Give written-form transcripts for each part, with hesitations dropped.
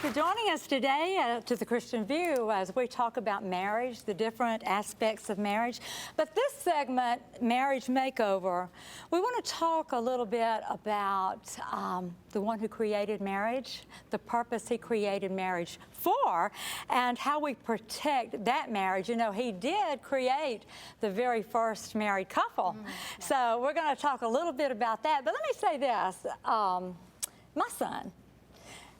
for joining us today to The Christian View as we talk about marriage, the different aspects of marriage. But this segment, Marriage Makeover, we want to talk a little bit about the one who created marriage, the purpose he created marriage for, and how we protect that marriage. You know, he did create the very first married couple. So we're going to talk a little bit about that. But let me say this. My son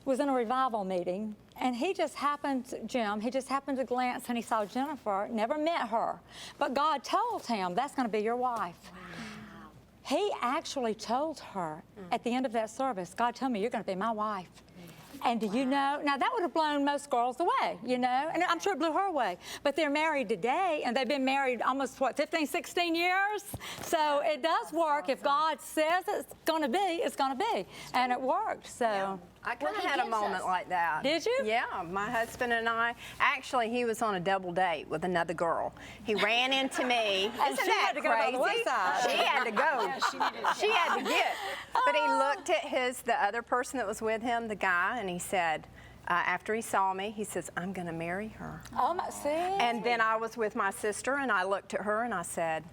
was in a revival meeting, and he just happened to glance and he saw Jennifer, never met her, but God told him, that's going to be your wife. Wow. He actually told her at the end of that service, God told me you're going to be my wife. And do you know, now that would have blown most girls away, you know, and I'm sure it blew her away. But they're married today, and they've been married almost, what, 15, 16 years? So it does work. If God says it's going to be, it's going to be. And it worked, so. Yeah. I kind of had a moment like that. Did you? Yeah, my husband and I, actually he was on a double date with another girl. He ran into me. Isn't that crazy? She had to go. Yeah, she had to get. But he looked at the other person that was with him, the guy, and he said, after he saw me, he says, I'm going to marry her. Oh, my, see? And then I was with my sister, and I looked at her and I said,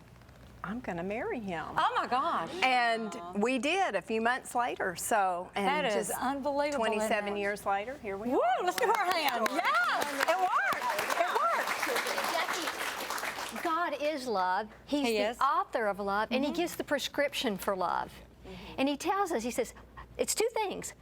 I'm going to marry him. Oh, my gosh. And we did a few months later. So, and that is just unbelievable. 27 years later, here we Woo, are. let's give her a hand. Yes, it worked. It worked. Jackie, God is love. He's He the is. author of love, and He gives the prescription for love. And He tells us, He says, it's two things.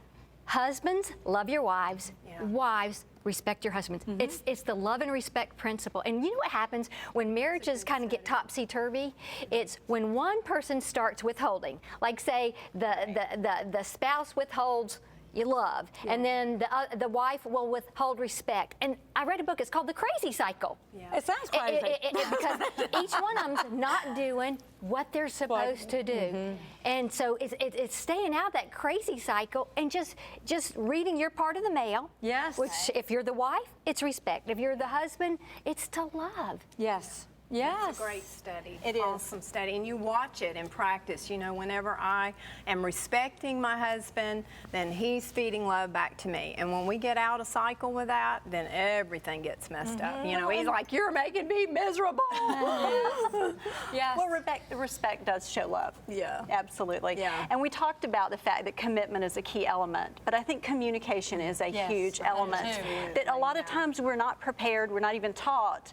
Husbands, love your wives. Yeah. Wives, respect your husbands. It's the love and respect principle. And you know what happens when marriages kind of get topsy-turvy? It's when one person starts withholding. Like say the spouse withholds you love, and then the wife will withhold respect. And I read a book, it's called The Crazy Cycle. Yeah. It sounds crazy. Because each one of them's not doing what they're supposed to do. And so it's staying out of that crazy cycle and just reading your part of the mail. Yes. Which, if you're the wife, it's respect. If you're the husband, it's to love. Yes. Yes. It's a great study. It is. Awesome study. And you watch it in practice. You know, whenever I am respecting my husband, then he's feeding love back to me. And when we get out of cycle with that, then everything gets messed up. You know, he's like, you're making me miserable. Yes. Yes. Well, respect does show love. Yeah. Absolutely. Yeah. And we talked about the fact that commitment is a key element, but I think communication is a huge element that a lot of times we're not prepared, we're not even taught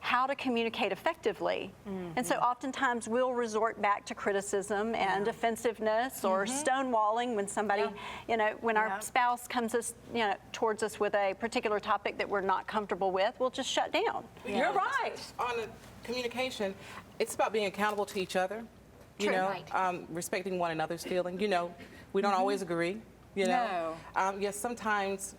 how to communicate effectively. And so oftentimes we'll resort back to criticism and defensiveness or stonewalling when somebody, you know, when our spouse comes towards us with a particular topic that we're not comfortable with, we'll just shut down. You're right. On the communication, it's about being accountable to each other, you know, respecting one another's feeling. You know, we don't always agree, you know. Yes, sometimes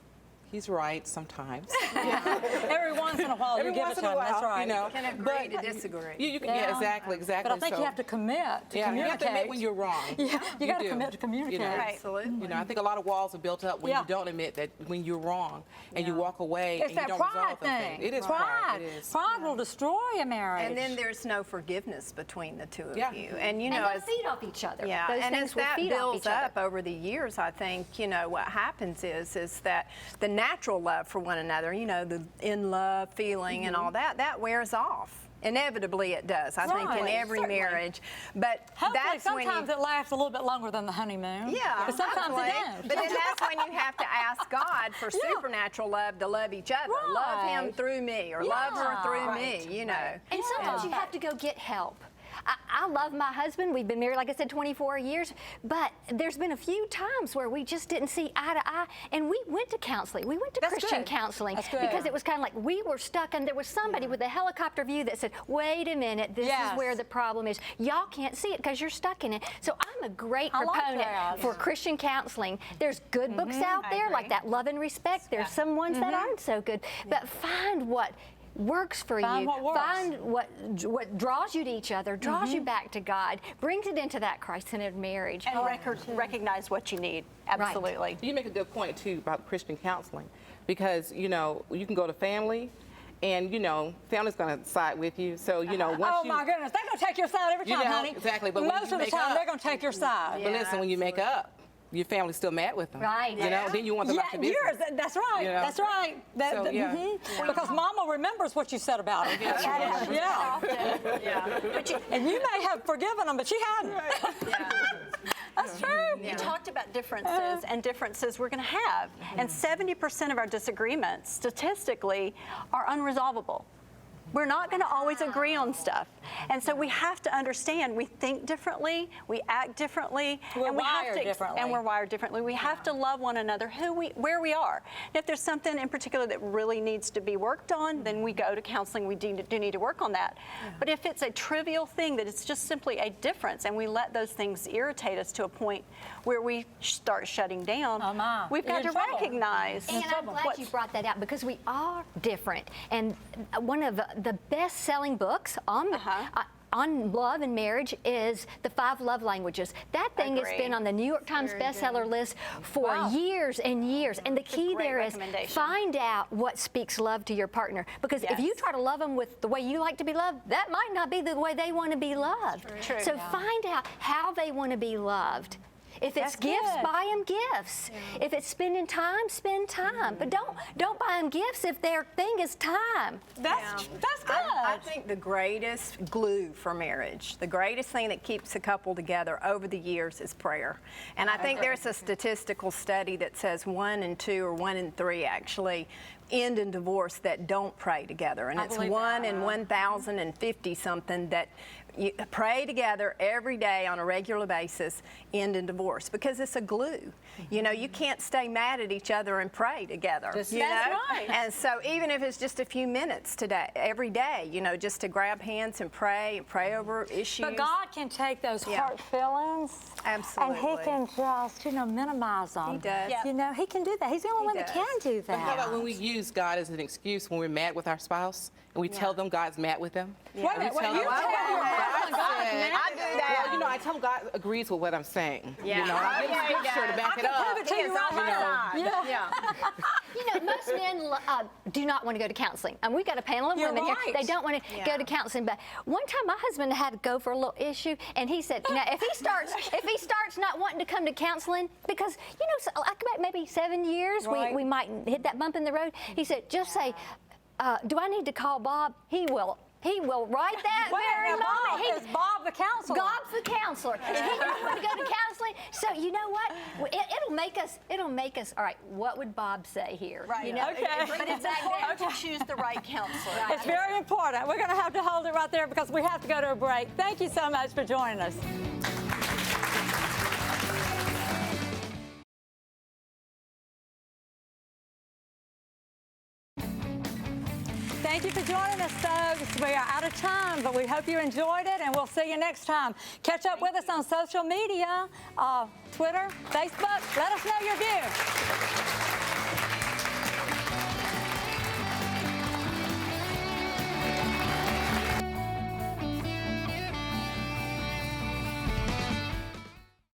he's right, sometimes. Every once in a while, you give it to him. That's right. You know, You can agree to disagree. You can, yeah, exactly. But I think you have to commit to communicate. You have to admit when you're wrong. Yeah, you got to do. commit to communicate. You know, Absolutely. You know, I think a lot of walls are built up when you don't admit that when you're wrong and you walk away It's and you that don't pride resolve the thing. thing. It is pride. It is. Pride will destroy a marriage. And then there's no forgiveness between the two of Yeah. you. And you And know, they'll feed off each other. yeah, Those and things as will that feed off builds each other. up over the years, I think, you know, what happens is that the natural love for one another, you know, the in love feeling and all that, that wears off. Inevitably it does, I think, in Right, every certainly. marriage. But hopefully, that's when sometimes you... it lasts a little bit longer than the honeymoon. Yeah, but sometimes hopefully. it does. But then that's when you have to ask God for supernatural love to love each other. Love him Right. through me, or love her through Right. me, you know. And sometimes you have to go get help. I love my husband. We've been married, like I said, 24 years. But there's been a few times where we just didn't see eye to eye. And we went to counseling. We went to That's Christian good. counseling. That's good. Because it was kind of like we were stuck and there was somebody with a helicopter view that said, wait a minute, this Yes. is where the problem is. Y'all can't see it because you're stuck in it. So I'm a great I like proponent that. for Christian counseling. There's good books out there like that Love and Respect. There's some ones that aren't so good. But find what works for Find you. what works. Find what draws you to each other, draws you back to God, brings it into that Christ-centered marriage. And recognize what you need. Absolutely. You make a good point too about Christian counseling, because you know you can go to family, and you know family's going to side with you. So you know once Oh my goodness, they're going to take your side every You time, know, honey. exactly, but when most you of the make time up- they're going to take your side. But listen, when you make up, your family's still mad with them. Right. You know, then you want them out your business. yours. That's right. You know? That's right. So, yeah. Because Mama remembers what you said about her. Yeah. And you may have forgiven them, but she hadn't. That's true. You talked about differences and differences we're going to have. And 70% of our disagreements, statistically, are unresolvable. We're not going to always agree on stuff. And so we have to understand we think differently, we act differently, We're and we have wired to differently. and we're wired differently. We have to love one another where we are. And if there's something in particular that really needs to be worked on, then we go to counseling. We do need to work on that. But if it's a trivial thing that it's just simply a difference and we let those things irritate us to a point where we start shutting down, we've got to recognize And I'm glad you brought that out because we are different. And one of the best-selling books on on love and marriage is The 5 Love Languages. That thing has been on the New York Times bestseller list for years and years. And the key there is find out what speaks love to your partner. Because if you try to love them with the way you like to be loved, that might not be the way they want to be loved. True. So find out how they want to be loved. If it's gifts, buy them gifts. If it's spending time, spend time. But don't buy them gifts if their thing is time. That's good. I think the greatest glue for marriage, the greatest thing that keeps a couple together over the years is prayer. And I think there's a statistical study that says 1 in 2 or 1 in 3 actually end in divorce that don't pray together. And it's 1 in 1,050 something that you pray together every day on a regular basis, end in divorce, because it's a glue. You know, you can't stay mad at each other and pray together. That's right. And so even if it's just a few minutes today, every day, you know, just to grab hands and pray over issues. But God can take those heart feelings. Absolutely. And He can just, minimize them. He does. You know, He can do that. He's the only one that can do that. But how about when we use God as an excuse when we're mad with our spouse and we tell them God's mad with them? Wait a minute, you tell your husband God's mad? I do that. Well, I tell them God agrees with what I'm saying. Yeah. I give them scripture to back it up. prove it to you right now. Most men do not want to go to counseling. And we've got a panel of women here. They don't want to go to counseling. But one time my husband had to go for a little issue, and he said, if he starts not wanting to come to counseling, because, like about maybe 7 years, we might hit that bump in the road. He said, just say, do I need to call Bob? He will right that very moment. Is Bob the counselor? Bob's the counselor. And he doesn't want to go to counseling. So you know what? It'll make us. All right. What would Bob say here? Right. Okay. But it's important to choose the right counselor. It's very important. We're going to have to hold it right there because we have to go to a break. Thank you so much for joining us. Thank you for joining us, folks. We are out of time, but we hope you enjoyed it, and we'll see you next time. Catch up with us on social media, Twitter, Facebook. Let us know your view.